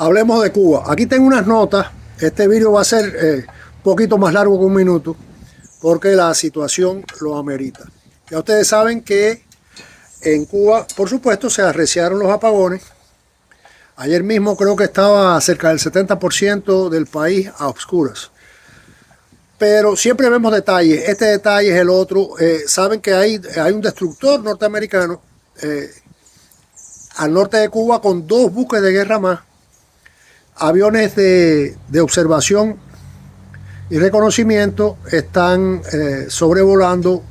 Hablemos de Cuba. Aquí tengo unas notas. Este vídeo va a ser un poquito más largo que un minuto porque la situación lo amerita. Ya ustedes saben que en Cuba, por supuesto, se arreciaron los apagones. Ayer mismo creo que estaba cerca del 70% del país a oscuras. Pero siempre vemos detalles. Este detalle es el otro. Saben que hay un destructor norteamericano al norte de Cuba con 2 buques de guerra más. Aviones de observación y reconocimiento están sobrevolando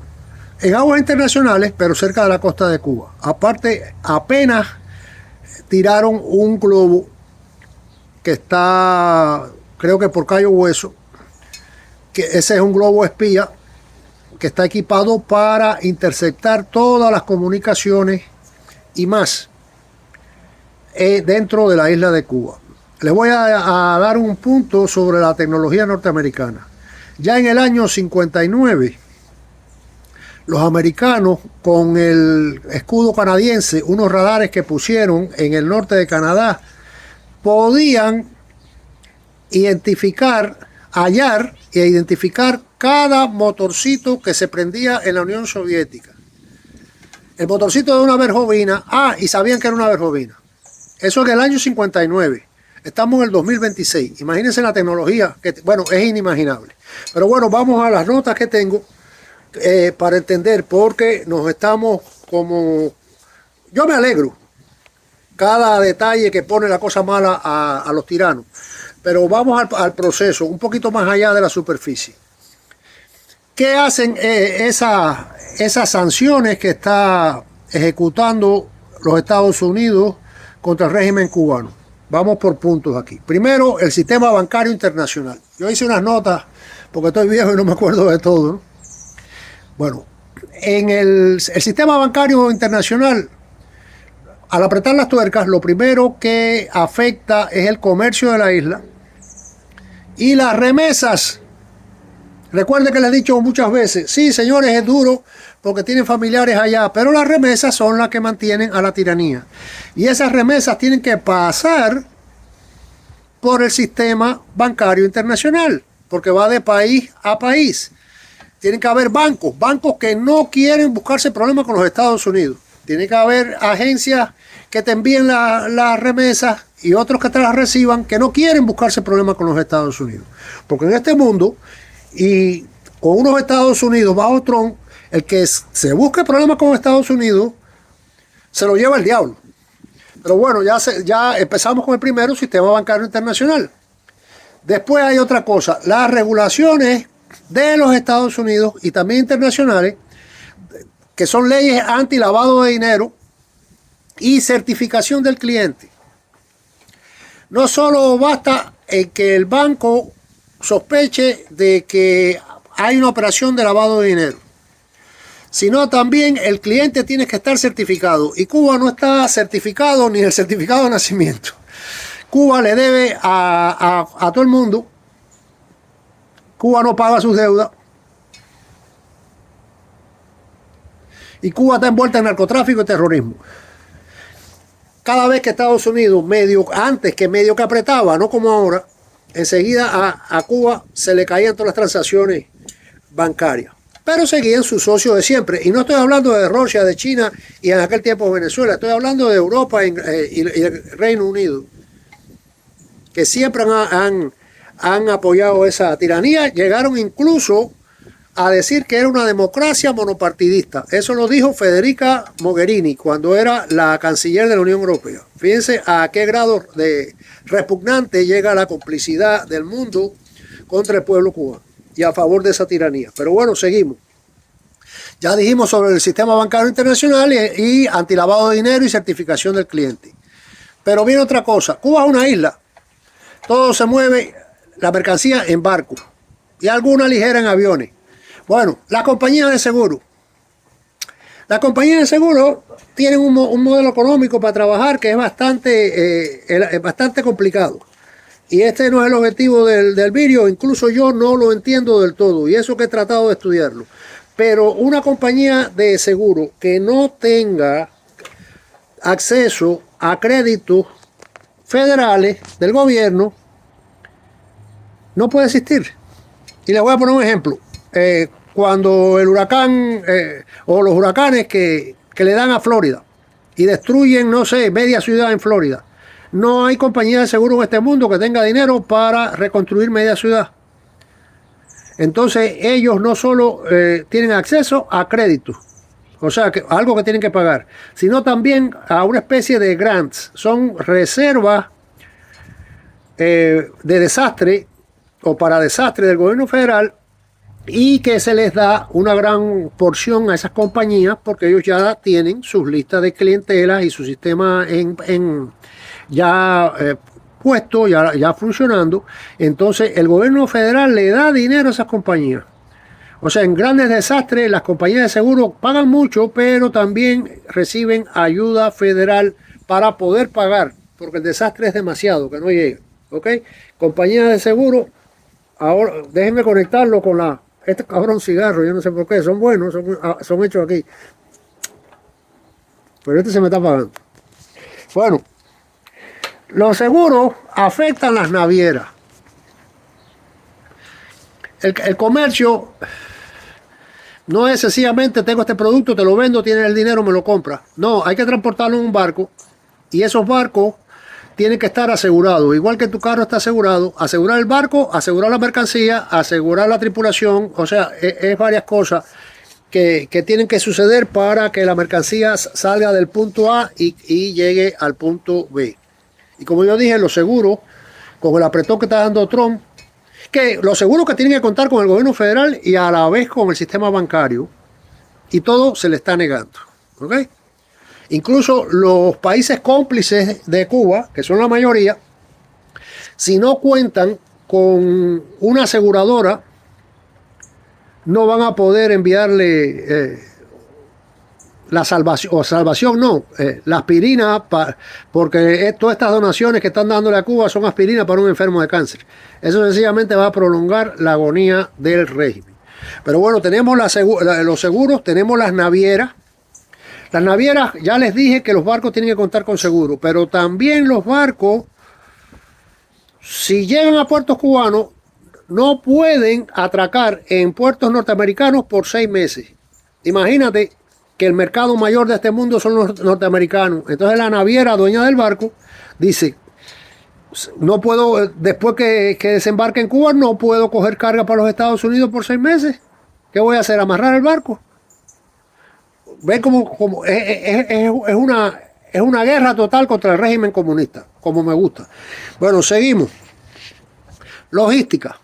en aguas internacionales, pero cerca de la costa de Cuba. Aparte, apenas tiraron un globo que está, creo que por Cayo Hueso, que ese es un globo espía que está equipado para interceptar todas las comunicaciones y más dentro de la isla de Cuba. Les voy a dar un punto sobre la tecnología norteamericana. Ya en el año 59, los americanos, con el escudo canadiense, unos radares que pusieron en el norte de Canadá, podían hallar e identificar cada motorcito que se prendía en la Unión Soviética. El motorcito de una Verjovina, y sabían que era una Verjovina. Eso en el año 59. Estamos en el 2026. Imagínense la tecnología, que bueno, es inimaginable. Pero bueno, vamos a las notas que tengo para entender, porque nos estamos como... Yo me alegro cada detalle que pone la cosa mala a los tiranos. Pero vamos al proceso, un poquito más allá de la superficie. ¿Qué hacen esas sanciones que está ejecutando los Estados Unidos contra el régimen cubano? Vamos por puntos aquí. Primero, el sistema bancario internacional. Yo hice unas notas porque estoy viejo y no me acuerdo de todo, ¿no? Bueno, en el sistema bancario internacional, al apretar las tuercas, lo primero que afecta es el comercio de la isla y las remesas. Recuerden que les he dicho muchas veces, sí, señores, es duro porque tienen familiares allá, pero las remesas son las que mantienen a la tiranía. Y esas remesas tienen que pasar por el sistema bancario internacional, porque va de país a país. Tienen que haber bancos que no quieren buscarse problemas con los Estados Unidos. Tiene que haber agencias que te envíen las remesas y otros que te las reciban que no quieren buscarse problemas con los Estados Unidos. Porque en este mundo, y con unos Estados Unidos bajo Trump, el que se busque problemas con Estados Unidos se lo lleva el diablo. Pero bueno, ya empezamos con el primero, sistema bancario internacional. Después hay otra cosa, las regulaciones de los Estados Unidos y también internacionales, que son leyes anti-lavado de dinero y certificación del cliente. No solo basta en que el banco sospeche de que hay una operación de lavado de dinero, sino también el cliente tiene que estar certificado. Y Cuba no está certificado ni el certificado de nacimiento. Cuba le debe a todo el mundo. Cuba no paga sus deudas. Y Cuba está envuelta en narcotráfico y terrorismo. Cada vez que Estados Unidos, antes que apretaba, no como ahora, enseguida a Cuba se le caían todas las transacciones bancarias. Pero seguían sus socios de siempre. Y no estoy hablando de Rusia, de China y en aquel tiempo Venezuela. Estoy hablando de Europa y el Reino Unido, que siempre han apoyado esa tiranía. Llegaron incluso a decir que era una democracia monopartidista. Eso lo dijo Federica Mogherini cuando era la canciller de la Unión Europea. Fíjense a qué grado de repugnante llega la complicidad del mundo contra el pueblo cubano y a favor de esa tiranía. Pero bueno, seguimos. Ya dijimos sobre el sistema bancario internacional y antilavado de dinero y certificación del cliente. Pero viene otra cosa. Cuba es una isla. Todo se mueve, la mercancía en barco y alguna ligera en aviones. Bueno, las compañías de seguro. Las compañías de seguro tienen un modelo económico para trabajar que es bastante complicado. Y este no es el objetivo del vídeo, incluso yo no lo entiendo del todo, y eso que he tratado de estudiarlo. Pero una compañía de seguro que no tenga acceso a créditos federales del gobierno no puede existir. Y les voy a poner un ejemplo. Cuando el huracán o los huracanes que le dan a Florida y destruyen, no sé, media ciudad en Florida, no hay compañía de seguro en este mundo que tenga dinero para reconstruir media ciudad. Entonces ellos no solo tienen acceso a créditos, o sea, algo que tienen que pagar, sino también a una especie de grants. Son reservas de desastre o para desastre del gobierno federal, y que se les da una gran porción a esas compañías porque ellos ya tienen sus listas de clientelas y su sistema ya puesto, ya funcionando. Entonces el gobierno federal le da dinero a esas compañías. O sea, en grandes desastres las compañías de seguro pagan mucho, pero también reciben ayuda federal para poder pagar, porque el desastre es demasiado, que no llega. ¿Ok? Compañías de seguro, ahora déjenme conectarlo con este cabrón cigarro, yo no sé por qué, son buenos, son hechos aquí. Pero este se me está apagando. Bueno, los seguros afectan las navieras. El comercio no es sencillamente tengo este producto, te lo vendo, tienes el dinero, me lo compras. No, hay que transportarlo en un barco y esos barcos tienen que estar asegurados. Igual que tu carro está asegurado, asegurar el barco, asegurar la mercancía, asegurar la tripulación. O sea, es varias cosas que tienen que suceder para que la mercancía salga del punto A y llegue al punto B. Y como yo dije, los seguros, con el apretón que está dando Trump, que los seguros que tienen que contar con el gobierno federal y a la vez con el sistema bancario, y todo se le está negando. ¿Ok? Incluso los países cómplices de Cuba, que son la mayoría, si no cuentan con una aseguradora, no van a poder enviarle la salvación, la aspirina, porque todas estas donaciones que están dándole a Cuba son aspirina para un enfermo de cáncer. Eso sencillamente va a prolongar la agonía del régimen. Pero bueno, tenemos los seguros, tenemos las navieras. Las navieras, ya les dije que los barcos tienen que contar con seguro, pero también los barcos, si llegan a puertos cubanos, no pueden atracar en puertos norteamericanos por 6 meses. Imagínate que el mercado mayor de este mundo son los norteamericanos. Entonces la naviera, dueña del barco, dice, no puedo, después que desembarque en Cuba, no puedo coger carga para los Estados Unidos por 6 meses. ¿Qué voy a hacer? ¿Amarrar el barco? Ven como es una guerra total contra el régimen comunista, como me gusta. Bueno, seguimos. Logística.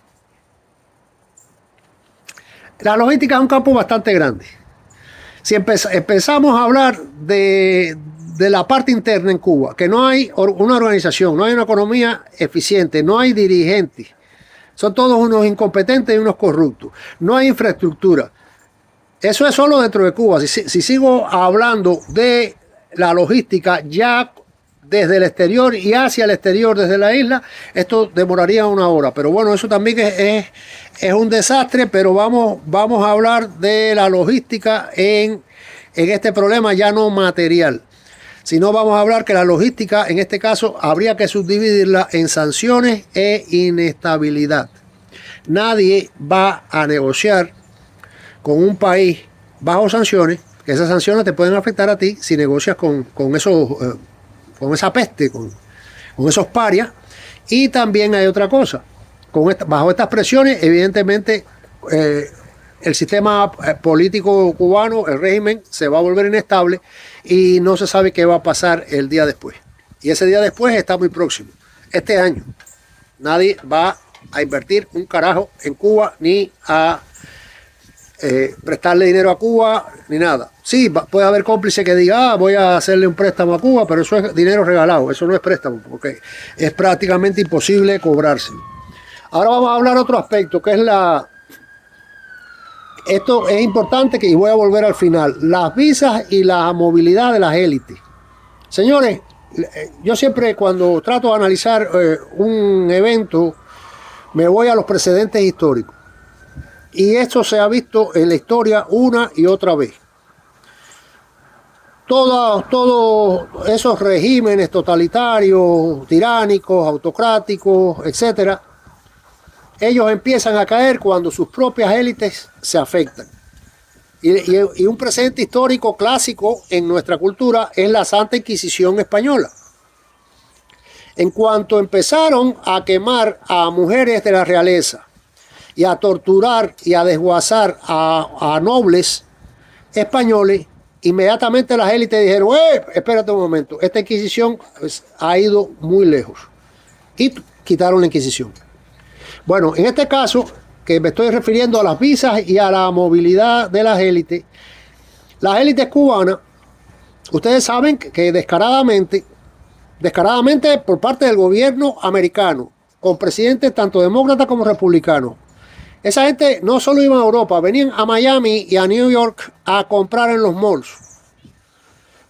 La logística es un campo bastante grande. Si empezamos a hablar de la parte interna en Cuba, que no hay una organización, no hay una economía eficiente, no hay dirigentes, son todos unos incompetentes y unos corruptos, no hay infraestructura. Eso es solo dentro de Cuba. Si sigo hablando de la logística ya desde el exterior y hacia el exterior desde la isla, esto demoraría 1 hora. Pero bueno, eso también es un desastre, pero vamos a hablar de la logística en este problema ya no material. Sino vamos a hablar que la logística, en este caso, habría que subdividirla en sanciones e inestabilidad. Nadie va a negociar con un país bajo sanciones, que esas sanciones te pueden afectar a ti si negocias con esa peste, con esos parias. Y también hay otra cosa, bajo estas presiones, evidentemente, el sistema político cubano, el régimen, se va a volver inestable y no se sabe qué va a pasar el día después. Y ese día después está muy próximo. Este año nadie va a invertir un carajo en Cuba ni a prestarle dinero a Cuba ni nada. Sí, puede haber cómplice que diga voy a hacerle un préstamo a Cuba, pero eso es dinero regalado, eso no es préstamo, porque es prácticamente imposible cobrarse. Ahora vamos a hablar otro aspecto, que es esto es importante y voy a volver al final, las visas y la movilidad de las élites. Señores, yo siempre cuando trato de analizar un evento, me voy a los precedentes históricos. Y esto se ha visto en la historia una y otra vez. todos esos regímenes totalitarios, tiránicos, autocráticos, etcétera, ellos empiezan a caer cuando sus propias élites se afectan. Y un presente histórico clásico en nuestra cultura es la Santa Inquisición española. En cuanto empezaron a quemar a mujeres de la realeza y a torturar y a desguazar a nobles españoles, inmediatamente las élites dijeron, espérate un momento, esta Inquisición ha ido muy lejos. Y quitaron la Inquisición. Bueno, en este caso, que me estoy refiriendo a las visas y a la movilidad de las élites cubanas, ustedes saben que descaradamente por parte del gobierno americano, con presidentes tanto demócratas como republicanos, esa gente no solo iba a Europa, venían a Miami y a New York a comprar en los malls.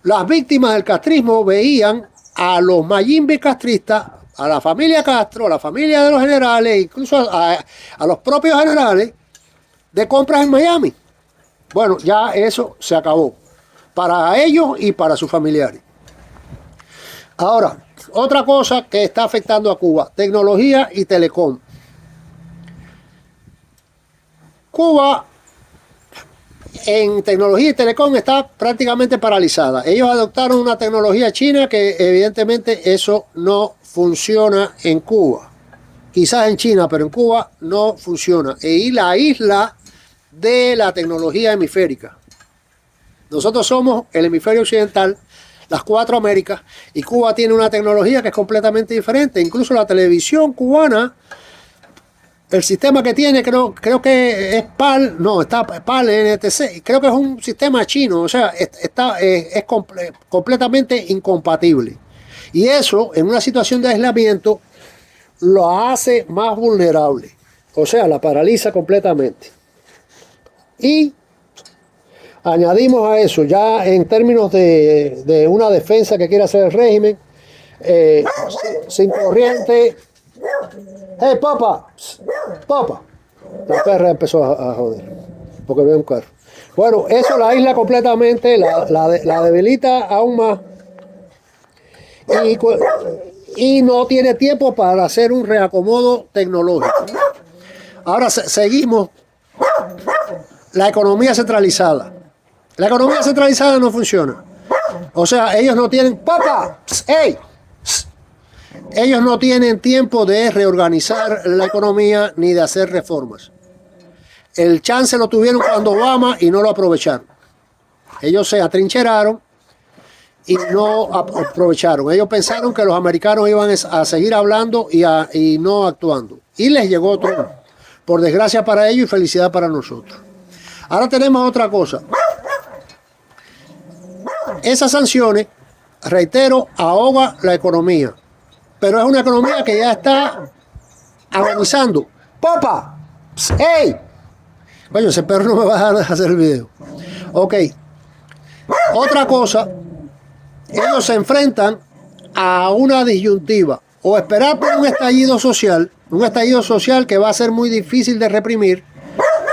Las víctimas del castrismo veían a los mayimbe castristas, a la familia Castro, a la familia de los generales, incluso a los propios generales, de compras en Miami. Bueno, ya eso se acabó, para ellos y para sus familiares. Ahora, otra cosa que está afectando a Cuba, tecnología y telecom. Cuba en tecnología y telecom está prácticamente paralizada. Ellos adoptaron una tecnología china que evidentemente eso no funciona en Cuba. Quizás en China, pero en Cuba no funciona. Y la isla de la tecnología hemisférica. Nosotros somos el hemisferio occidental, las 4 Américas, y Cuba tiene una tecnología que es completamente diferente. Incluso la televisión cubana, el sistema que tiene, creo que es PAL NTC, creo que es un sistema chino, o sea, es completamente incompatible. Y eso, en una situación de aislamiento, lo hace más vulnerable, o sea, la paraliza completamente. Y añadimos a eso, ya en términos de una defensa que quiere hacer el régimen, sin corriente. ¡Hey, papá! ¡Papá! La perra empezó a joder, porque ve un carro. Bueno, eso la aísla completamente, la debilita aún más. Y no tiene tiempo para hacer un reacomodo tecnológico. Ahora seguimos. La economía centralizada. La economía centralizada no funciona. O sea, ellos no tienen... ¡Papá! ¡Hey! Ellos no tienen tiempo de reorganizar la economía ni de hacer reformas. El chance lo tuvieron cuando Obama y no lo aprovecharon. Ellos se atrincheraron y no aprovecharon. Ellos pensaron que los americanos iban a seguir hablando y no actuando. Y les llegó Trump. Por desgracia para ellos y felicidad para nosotros. Ahora tenemos otra cosa. Esas sanciones, reitero, ahoga la economía. Pero es una economía que ya está agonizando. ¡Popa! ¡Ey! Coño, ese perro no me va a dejar de hacer el video. Ok. Otra cosa, ellos se enfrentan a una disyuntiva. O esperar por un estallido social que va a ser muy difícil de reprimir,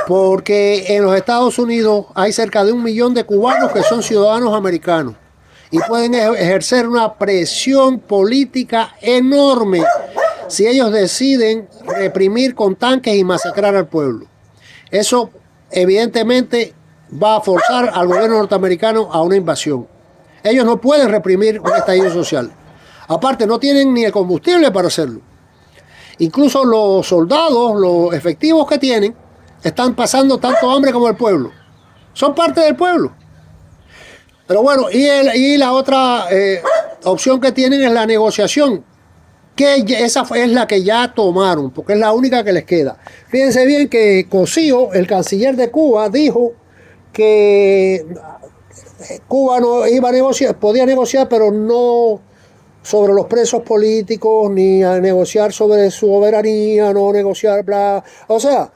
porque en los Estados Unidos hay cerca de 1 millón de cubanos que son ciudadanos americanos. Y pueden ejercer una presión política enorme si ellos deciden reprimir con tanques y masacrar al pueblo. Eso evidentemente va a forzar al gobierno norteamericano a una invasión. Ellos no pueden reprimir un estallido social. Aparte, no tienen ni el combustible para hacerlo. Incluso los soldados, los efectivos que tienen, están pasando tanto hambre como el pueblo. Son parte del pueblo. Pero bueno, y la otra opción que tienen es la negociación, que esa es la que ya tomaron, porque es la única que les queda. Fíjense bien que Cosío, el canciller de Cuba, dijo que Cuba no iba a negociar, podía negociar, pero no sobre los presos políticos, ni a negociar sobre su soberanía, no negociar, bla. O sea,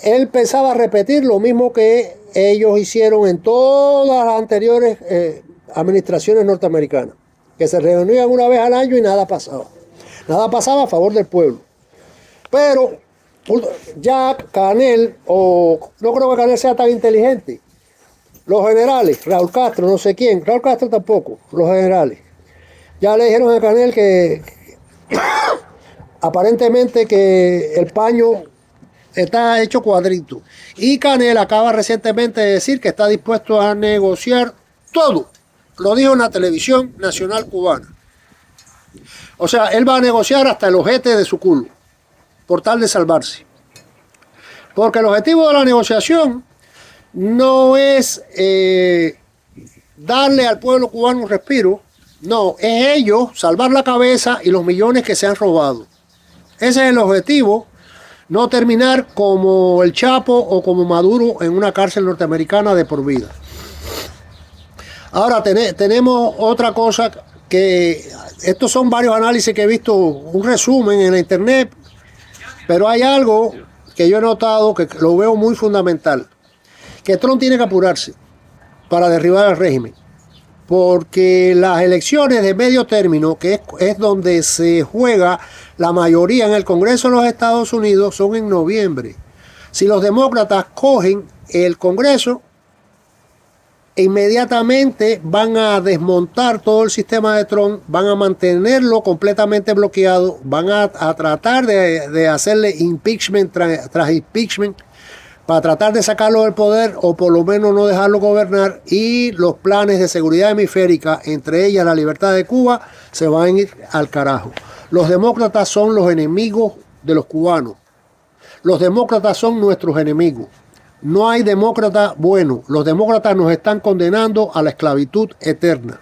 él pensaba repetir lo mismo que ellos hicieron en todas las anteriores administraciones norteamericanas, que se reunían una vez al año y nada pasaba. Nada pasaba a favor del pueblo. Pero ya Canel, o no creo que Canel sea tan inteligente, Los generales, Raúl Castro, no sé quién, Raúl Castro tampoco, los generales. Ya le dijeron a Canel que aparentemente que el paño está hecho cuadrito. Y Canel acaba recientemente de decir que está dispuesto a negociar todo. Lo dijo en la televisión nacional cubana. O sea, él va a negociar hasta el ojete de su culo, por tal de salvarse. Porque el objetivo de la negociación no es darle al pueblo cubano un respiro, no, es ellos salvar la cabeza y los millones que se han robado. Ese es el objetivo, no terminar como el Chapo o como Maduro en una cárcel norteamericana de por vida. Ahora tenemos otra cosa que, estos son varios análisis que he visto, un resumen en la internet, pero hay algo que yo he notado que lo veo muy fundamental, que Trump tiene que apurarse para derribar al régimen, porque las elecciones de medio término, que es donde se juega la mayoría en el Congreso de los Estados Unidos, son en noviembre. Si los demócratas cogen el Congreso, inmediatamente van a desmontar todo el sistema de Trump, van a mantenerlo completamente bloqueado, van a tratar de hacerle impeachment tras impeachment para tratar de sacarlo del poder o por lo menos no dejarlo gobernar, y los planes de seguridad hemisférica, entre ellas la libertad de Cuba, se van a ir al carajo. Los demócratas son los enemigos de los cubanos. Los demócratas son nuestros enemigos. No hay demócrata bueno. Los demócratas nos están condenando a la esclavitud eterna.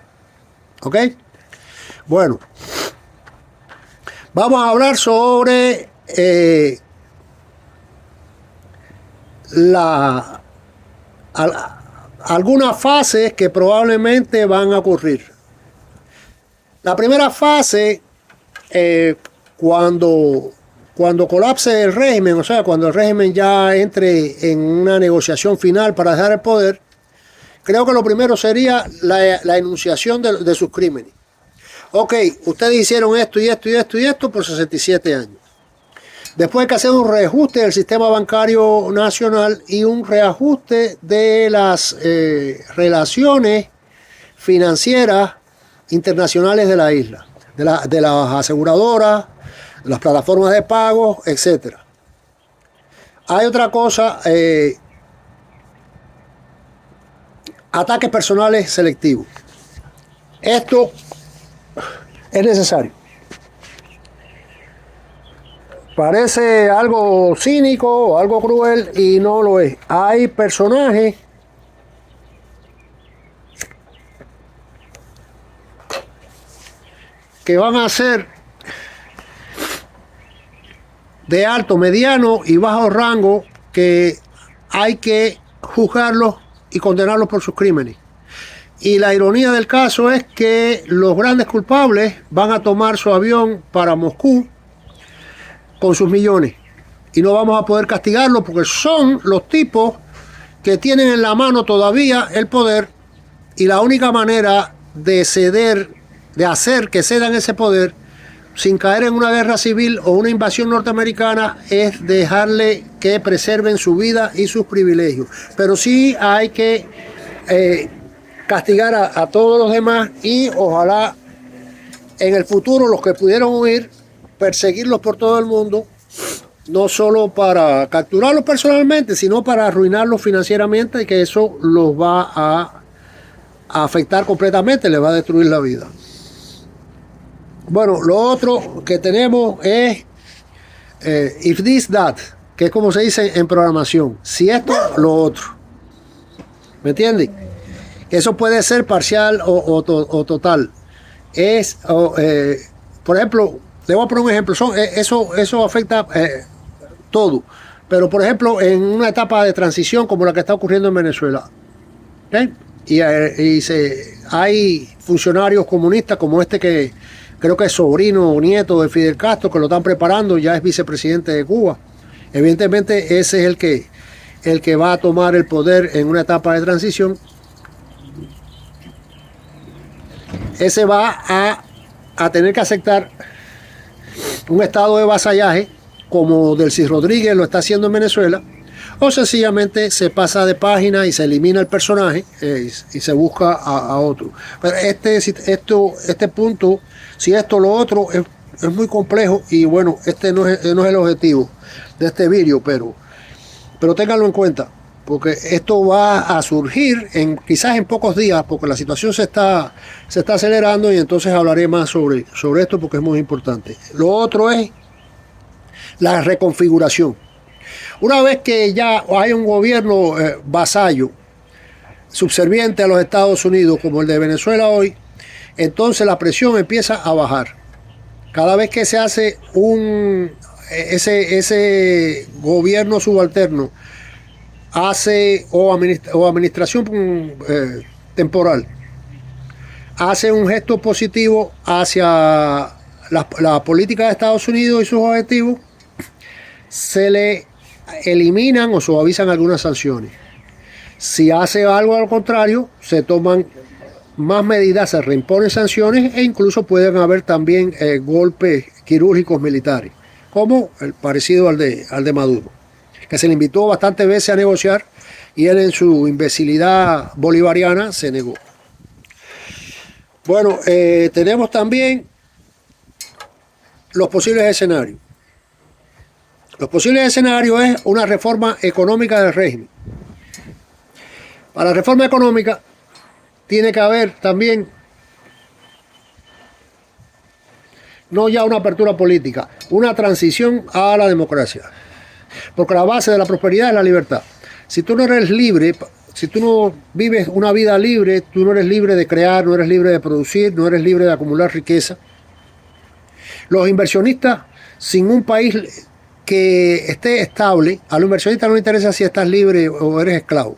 ¿Ok? Bueno. Vamos a hablar sobre algunas fases que probablemente van a ocurrir. La primera fase, cuando colapse el régimen, o sea, cuando el régimen ya entre en una negociación final para dejar el poder, creo que lo primero sería la enunciación de sus crímenes. Ok, ustedes hicieron esto y esto y esto y esto por 67 años. Después hay que hacer un reajuste del sistema bancario nacional y un reajuste de las relaciones financieras internacionales de la isla, de las aseguradoras, las plataformas de pago, etc. Hay otra cosa, ataques personales selectivos. Esto es necesario. Parece algo cínico o algo cruel y no lo es. Hay personajes que van a ser de alto, mediano y bajo rango, que hay que juzgarlos y condenarlos por sus crímenes. Y la ironía del caso es que los grandes culpables van a tomar su avión para Moscú con sus millones. Y no vamos a poder castigarlos porque son los tipos que tienen en la mano todavía el poder, y la única manera de ceder, de hacer que cedan ese poder sin caer en una guerra civil o una invasión norteamericana, es dejarle que preserven su vida y sus privilegios. Pero sí hay que castigar a todos los demás, y ojalá en el futuro los que pudieron huir, perseguirlos por todo el mundo, no solo para capturarlos personalmente, sino para arruinarlos financieramente, y que eso los va a afectar completamente, les va a destruir la vida. Bueno, lo otro que tenemos es if this, that, que es como se dice en programación. Si esto, lo otro. ¿Me entienden? Eso puede ser parcial o total. Por ejemplo, le voy a poner un ejemplo. Eso afecta todo. Pero, por ejemplo, en una etapa de transición como la que está ocurriendo en Venezuela, ¿okay? Hay funcionarios comunistas como este que creo que es sobrino o nieto de Fidel Castro, que lo están preparando, ya es vicepresidente de Cuba. Evidentemente ese es el que va a tomar el poder en una etapa de transición. Ese va a tener que aceptar un estado de vasallaje como Delcy Rodríguez lo está haciendo en Venezuela, o sencillamente se pasa de página y se elimina el personaje y se busca a otro. Pero este punto, si esto o lo otro, es muy complejo y bueno, este no es el objetivo de este vídeo, pero ténganlo en cuenta, porque esto va a surgir quizás en pocos días, porque la situación se está acelerando y entonces hablaré más sobre esto porque es muy importante. Lo otro es la reconfiguración. Una vez que ya hay un gobierno vasallo, subserviente a los Estados Unidos, como el de Venezuela hoy, entonces la presión empieza a bajar. Cada vez que se hace ese gobierno subalterno, o administración temporal, hace un gesto positivo hacia la política de Estados Unidos y sus objetivos, se le eliminan o suavizan algunas sanciones. Si hace algo al contrario, se toman más medidas, se reimponen sanciones e incluso pueden haber también golpes quirúrgicos militares, como el parecido al de Maduro, que se le invitó bastantes veces a negociar y él en su imbecilidad bolivariana se negó. Bueno, tenemos también los posibles escenarios. Los posibles escenarios es una reforma económica del régimen. Para la reforma económica tiene que haber también no ya una apertura política, una transición a la democracia. Porque la base de la prosperidad es la libertad. Si tú no eres libre, si tú no vives una vida libre, tú no eres libre de crear, no eres libre de producir, no eres libre de acumular riqueza. Los inversionistas, sin un país que esté estable, a los inversionistas no les interesa si estás libre o eres esclavo,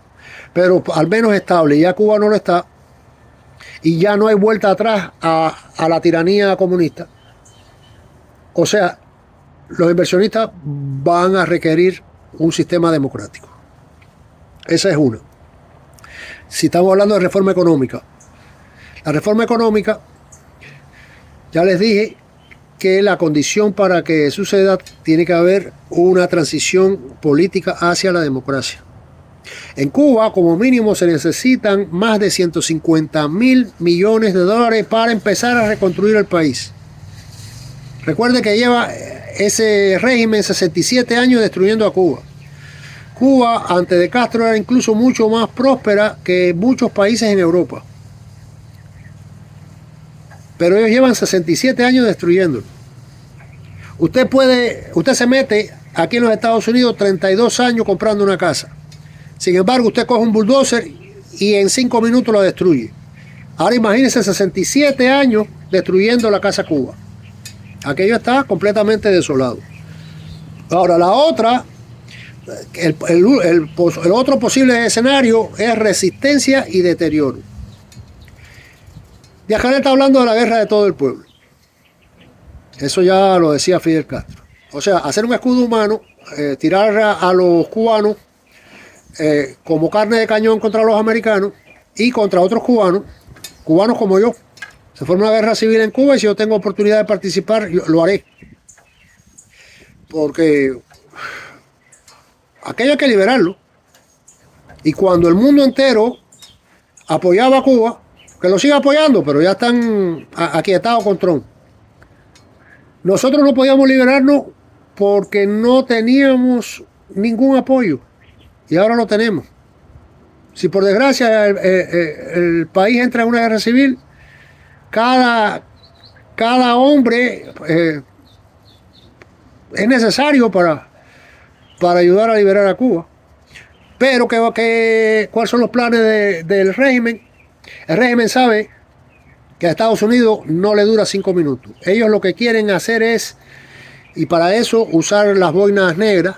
pero al menos estable. Ya Cuba no lo está y ya no hay vuelta atrás a la tiranía comunista. O sea, los inversionistas van a requerir un sistema democrático. Esa es una. Si estamos hablando de reforma económica, la reforma económica, ya les dije que la condición para que suceda tiene que haber una transición política hacia la democracia. En Cuba, como mínimo, se necesitan más de 150.000 millones de dólares para empezar a reconstruir el país. Recuerde que lleva ese régimen 67 años destruyendo a Cuba. Cuba, antes de Castro, era incluso mucho más próspera que muchos países en Europa. Pero ellos llevan 67 años destruyéndolo. Usted se mete aquí en los Estados Unidos 32 años comprando una casa. Sin embargo, usted coge un bulldozer y en 5 minutos la destruye. Ahora imagínense 67 años destruyendo la casa Cuba. Aquello está completamente desolado. Ahora, la otra, el otro posible escenario es resistencia y deterioro. Viajaré está hablando de la guerra de todo el pueblo. Eso ya lo decía Fidel Castro. O sea, hacer un escudo humano, tirar a los cubanos como carne de cañón contra los americanos y contra otros cubanos como yo. Se forma una guerra civil en Cuba y si yo tengo oportunidad de participar, yo lo haré. Porque aquello hay que liberarlo. Y cuando el mundo entero apoyaba a Cuba, que lo siga apoyando, pero ya están aquietados con Trump. Nosotros no podíamos liberarnos porque no teníamos ningún apoyo. Y ahora lo tenemos. Si por desgracia el país entra en una guerra civil, cada hombre es necesario para ayudar a liberar a Cuba. Pero ¿cuáles son los planes del régimen? El régimen sabe que a Estados Unidos no le dura 5 minutos. Ellos lo que quieren hacer es, y para eso usar las boinas negras,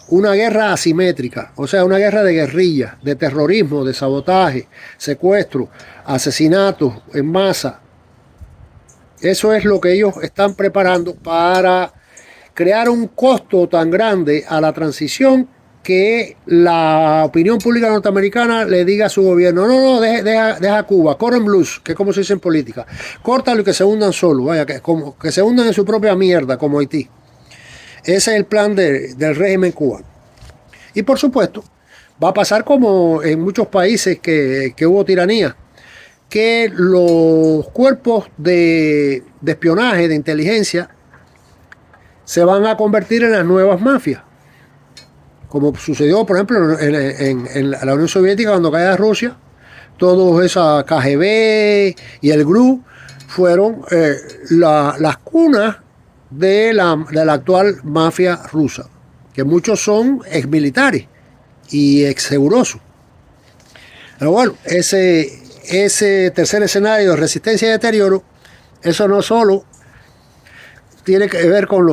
una guerra asimétrica, o sea, una guerra de guerrilla, de terrorismo, de sabotaje, secuestro, asesinatos en masa. Eso es lo que ellos están preparando para crear un costo tan grande a la transición que la opinión pública norteamericana le diga a su gobierno, no, deja Cuba, corren blues, que es como se dice en política, córtalo y que se hundan solo, vaya, que se hundan en su propia mierda, como Haití. Ese es el plan del régimen cubano. Y por supuesto, va a pasar como en muchos países que hubo tiranía, que los cuerpos de espionaje, de inteligencia, se van a convertir en las nuevas mafias. Como sucedió, por ejemplo, en la Unión Soviética cuando cae Rusia, todos esa KGB y el GRU fueron las cunas de la actual mafia rusa, que muchos son exmilitares y exsegurosos. Pero bueno, ese tercer escenario de resistencia y deterioro, eso no solo tiene que ver con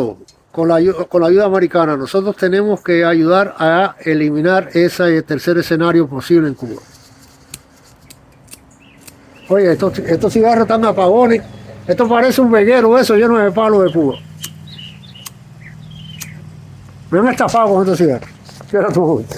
la ayuda americana. Nosotros tenemos que ayudar a eliminar ese tercer escenario posible en Cuba. Oye, estos cigarros están apagones. Esto parece un veguero, eso lleno de palos de Cuba. Me han estafado con estos cigarros. Espera tu momento.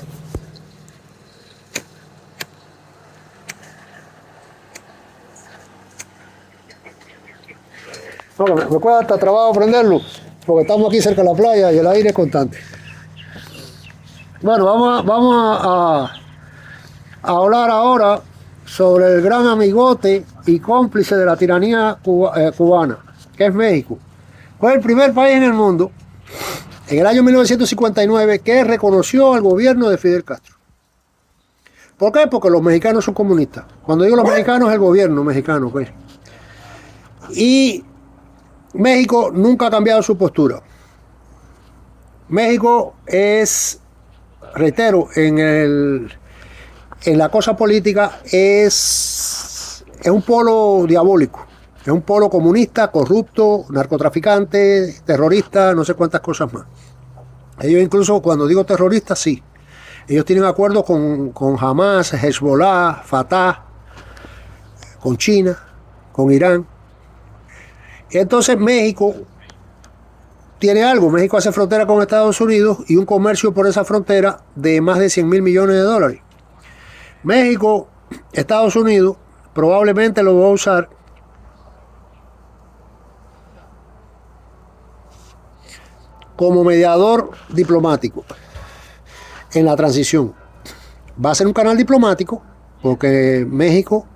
No, me cuesta hasta trabajo prenderlo, porque estamos aquí cerca de la playa y el aire es constante. Bueno, vamos a hablar ahora sobre el gran amigote y cómplice de la tiranía cubana, que es México. Fue el primer país en el mundo, en el año 1959, que reconoció al gobierno de Fidel Castro. ¿Por qué? Porque los mexicanos son comunistas. Cuando digo los mexicanos, es el gobierno mexicano, pues. Y México nunca ha cambiado su postura. México es, reitero, en la cosa política es un polo diabólico, es un polo comunista, corrupto, narcotraficante, terrorista, no sé cuántas cosas más. Ellos incluso, cuando digo terroristas, sí, ellos tienen acuerdos con Hamas, Hezbollah, Fatah, con China, con Irán. Entonces México tiene algo. México hace frontera con Estados Unidos y un comercio por esa frontera de más de 100 mil millones de dólares. México, Estados Unidos, probablemente lo va a usar como mediador diplomático en la transición. Va a ser un canal diplomático porque México,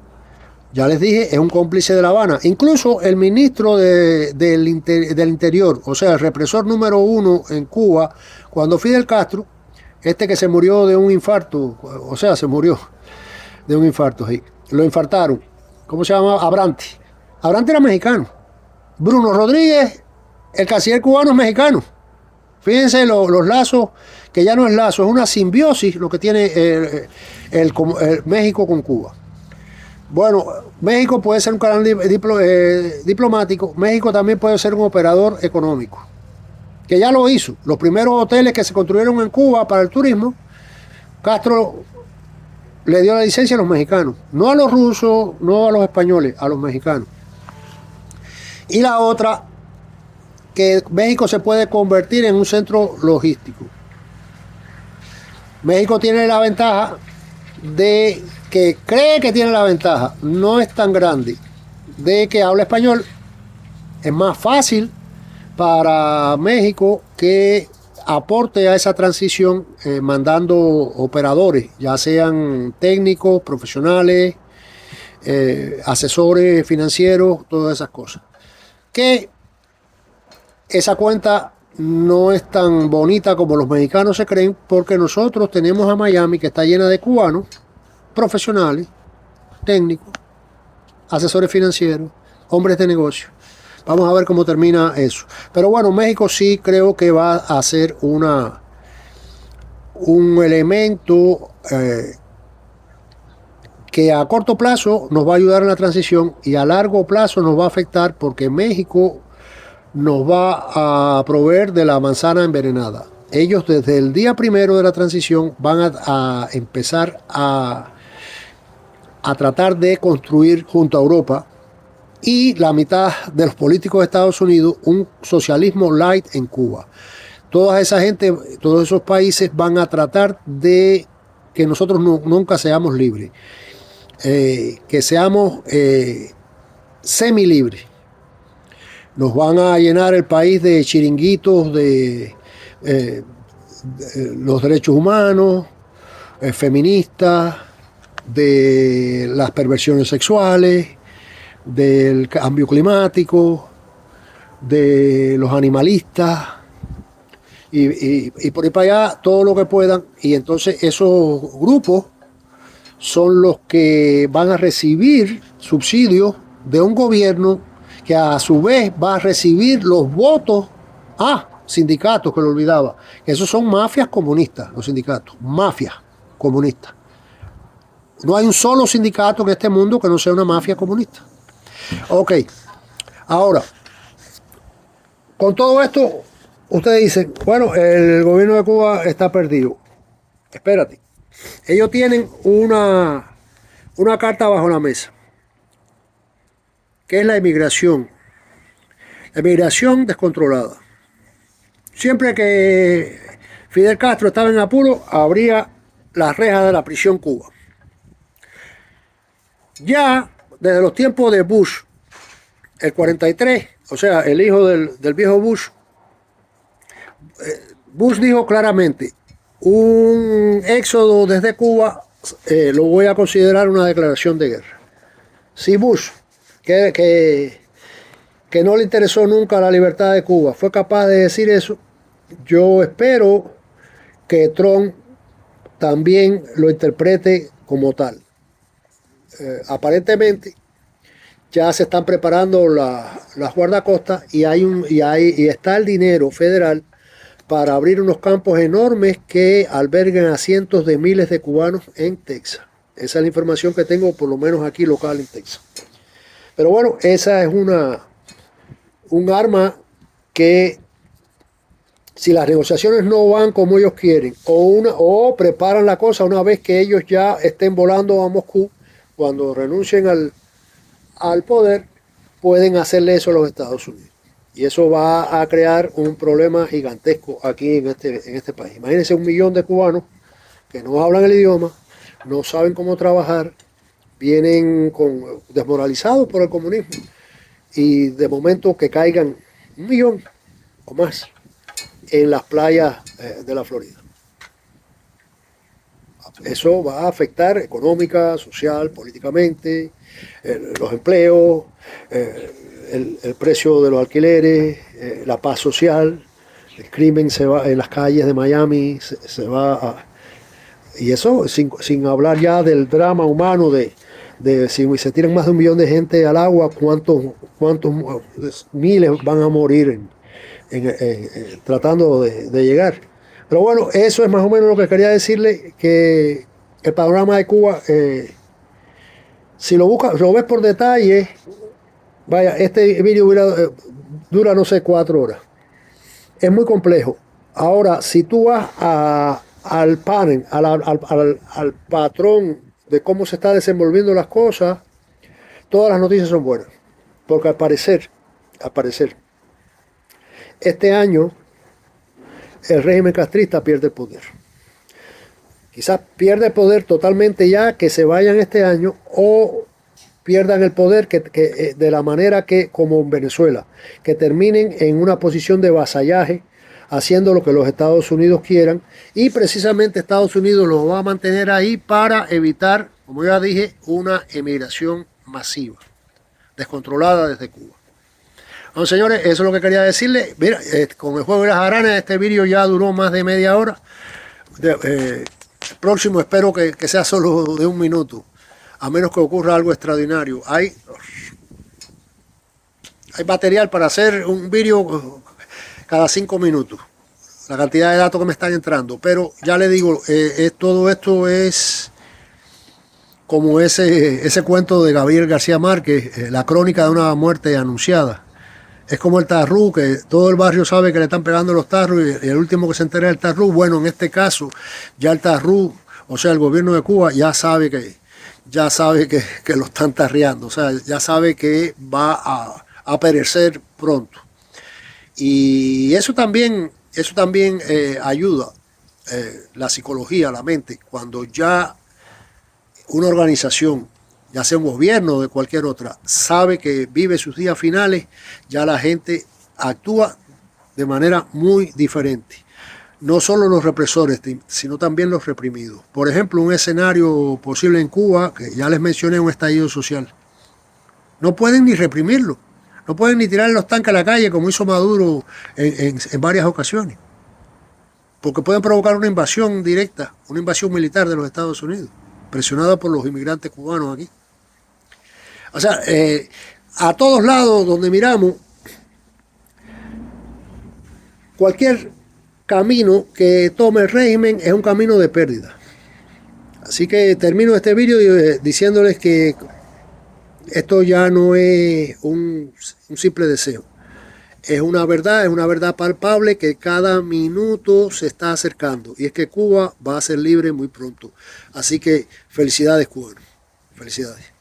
ya les dije, es un cómplice de La Habana. Incluso el ministro del Interior, o sea, el represor número 1 en Cuba, cuando Fidel Castro, que se murió de un infarto, o sea, se murió de un infarto, sí. Lo infartaron. ¿Cómo se llama? Abrantes. Abrantes era mexicano. Bruno Rodríguez, el canciller cubano, es mexicano. Fíjense los lazos, que ya no es lazo, es una simbiosis lo que tiene el México con Cuba. Bueno, México puede ser un canal diplomático, México también puede ser un operador económico, que ya lo hizo. Los primeros hoteles que se construyeron en Cuba para el turismo, Castro le dio la licencia a los mexicanos, no a los rusos, no a los españoles, a los mexicanos. Y la otra, que México se puede convertir en un centro logístico. México tiene la ventaja de que cree que tiene la ventaja, no es tan grande, de que habla español. Es más fácil para México que aporte a esa transición mandando operadores, ya sean técnicos, profesionales, asesores financieros, todas esas cosas. Que esa cuenta no es tan bonita como los mexicanos se creen, porque nosotros tenemos a Miami, que está llena de cubanos, profesionales, técnicos, asesores financieros, hombres de negocio. Vamos a ver cómo termina eso. Pero bueno, México sí creo que va a ser un elemento que a corto plazo nos va a ayudar en la transición y a largo plazo nos va a afectar, porque México nos va a proveer de la manzana envenenada. Ellos desde el día primero de la transición van a empezar a tratar de construir junto a Europa y la mitad de los políticos de Estados Unidos un socialismo light en Cuba. Toda esa gente, todos esos países van a tratar de que nosotros nunca seamos libres, que seamos semilibres. Nos van a llenar el país de chiringuitos, de los derechos humanos, feministas, de las perversiones sexuales, del cambio climático, de los animalistas y por ahí para allá todo lo que puedan. Y entonces esos grupos son los que van a recibir subsidios de un gobierno que a su vez va a recibir los votos a sindicatos, que lo olvidaba. Esos son mafias comunistas, los sindicatos, mafias comunistas. No hay un solo sindicato en este mundo que no sea una mafia comunista. Ok, ahora, con todo esto, ustedes dicen, bueno, el gobierno de Cuba está perdido. Espérate, ellos tienen una carta bajo la mesa, que es la inmigración. La inmigración descontrolada. Siempre que Fidel Castro estaba en apuro, abría las rejas de la prisión Cuba. Ya desde los tiempos de Bush, el 43, o sea, el hijo del viejo Bush, Bush dijo claramente, un éxodo desde Cuba lo voy a considerar una declaración de guerra. Si Bush, que no le interesó nunca la libertad de Cuba, fue capaz de decir eso, yo espero que Trump también lo interprete como tal. Aparentemente ya se están preparando las guardacostas y está el dinero federal para abrir unos campos enormes que albergan a cientos de miles de cubanos en Texas. Esa es la información que tengo, por lo menos aquí local en Texas. Pero bueno, esa es un arma que, si las negociaciones no van como ellos quieren, o preparan la cosa una vez que ellos ya estén volando a Moscú, cuando renuncien al poder, pueden hacerle eso a los Estados Unidos. Y eso va a crear un problema gigantesco aquí en este país. Imagínense 1 millón de cubanos que no hablan el idioma, no saben cómo trabajar, vienen desmoralizados por el comunismo y de momento que caigan 1 millón o más en las playas de la Florida. Eso va a afectar económica, social, políticamente, los empleos, el precio de los alquileres, la paz social, el crimen se va en las calles de Miami, se va a... Y eso sin hablar ya del drama humano de si se tiran más de 1 millón de gente al agua, cuántos miles van a morir tratando de llegar. Pero bueno, eso es más o menos lo que quería decirle, que el panorama de Cuba, si lo ves por detalle, vaya, este vídeo dura no sé 4 horas. Es muy complejo. Ahora, si tú vas al panel, al patrón de cómo se están desenvolviendo las cosas, todas las noticias son buenas. Porque al parecer, este año el régimen castrista pierde el poder. Quizás pierde el poder totalmente ya, que se vayan este año, o pierdan el poder de la manera que, como en Venezuela, que terminen en una posición de vasallaje, haciendo lo que los Estados Unidos quieran, y precisamente Estados Unidos los va a mantener ahí para evitar, como ya dije, una emigración masiva, descontrolada desde Cuba. Bueno, señores, eso es lo que quería decirles. Mira, con el juego de las aranas, este vídeo ya duró más de media hora. El próximo espero que sea solo de 1 minuto, a menos que ocurra algo extraordinario. Hay material para hacer un vídeo cada 5 minutos, la cantidad de datos que me están entrando. Pero ya les digo, todo esto es como ese cuento de Gabriel García Márquez, la crónica de una muerte anunciada. Es como el tarrú, que todo el barrio sabe que le están pegando los tarros y el último que se entera es el tarrú. Bueno, en este caso, ya el tarrú, o sea, el gobierno de Cuba ya sabe que lo están tarreando, o sea, ya sabe que va a perecer pronto. Y eso también ayuda la psicología, la mente, cuando ya una organización, ya sea un gobierno o de cualquier otra, sabe que vive sus días finales, ya la gente actúa de manera muy diferente. no solo los represores, sino también los reprimidos. Por ejemplo, un escenario posible en Cuba, que ya les mencioné, un estallido social. No pueden ni reprimirlo, no pueden ni tirar los tanques a la calle como hizo Maduro en varias ocasiones, porque pueden provocar una invasión directa, una invasión militar de los Estados Unidos, presionada por los inmigrantes cubanos aquí. O sea, a todos lados donde miramos, cualquier camino que tome el régimen es un camino de pérdida. Así que termino este vídeo diciéndoles que esto ya no es un simple deseo. Es una verdad palpable que cada minuto se está acercando. Y es que Cuba va a ser libre muy pronto. Así que felicidades, cubanos. Felicidades.